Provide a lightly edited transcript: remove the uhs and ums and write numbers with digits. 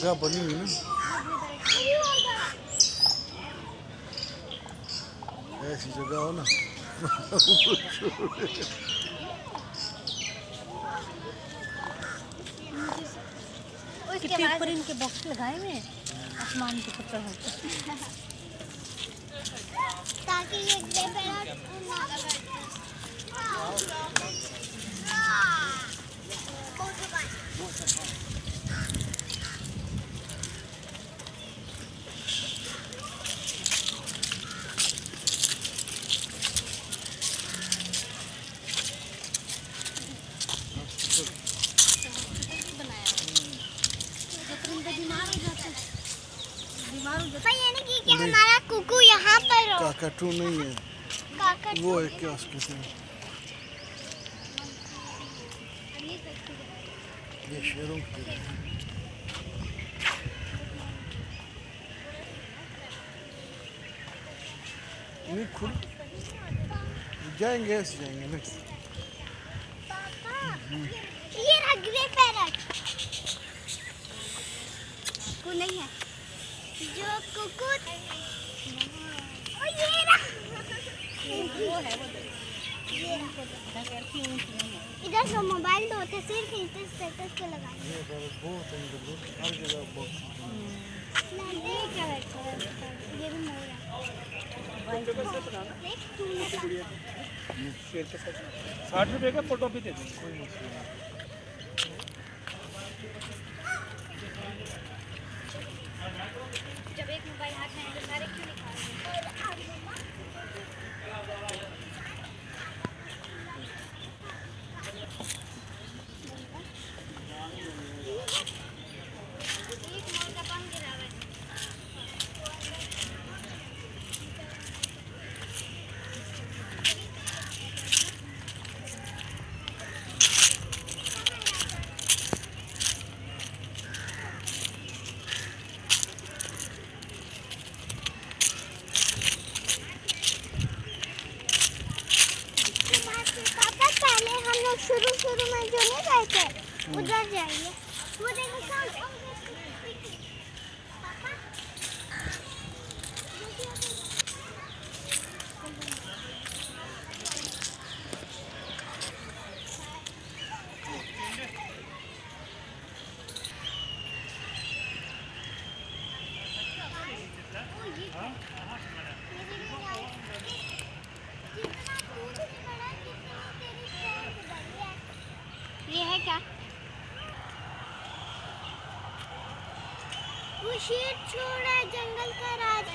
जगह बनी हुई ना, ऐसी जगह हो ना कितने ऊपर इनके बॉक्स लगाए हुए हैं आसमान के ऊपर ताकि ये ग्रे पैरट कि हमारा कुकू यहाँ पर हो। काकाटू नहीं है, काकाटू वो है क्या उसके ये शेरों की नहीं खुल जाएंगे, ऐसे जाएंगे नेक्स्ट। ये रहा ग्रे पैरट, को नहीं है जो कुकू और ये रहा इधर जो मोबाइल दो तस्वीर खींचते स्टेटस पे लगाएंगे। ये बहुत हर जगह बॉक्स ये भी मोर है। 60 रुपए का फोटो भी दे देंगे। कोई मसला नहीं। जब एक मोबाइल हाथ में है तो सारे क्यों निकाल रहे हैं? एक मोर का पंख गिरा हुआ है। पापा पहले हम लोग शुरू में जो नहीं गए थे उधर जाइए, वो देखो पापा ये है क्या? वो शेर छोड़ा जंगल का राज।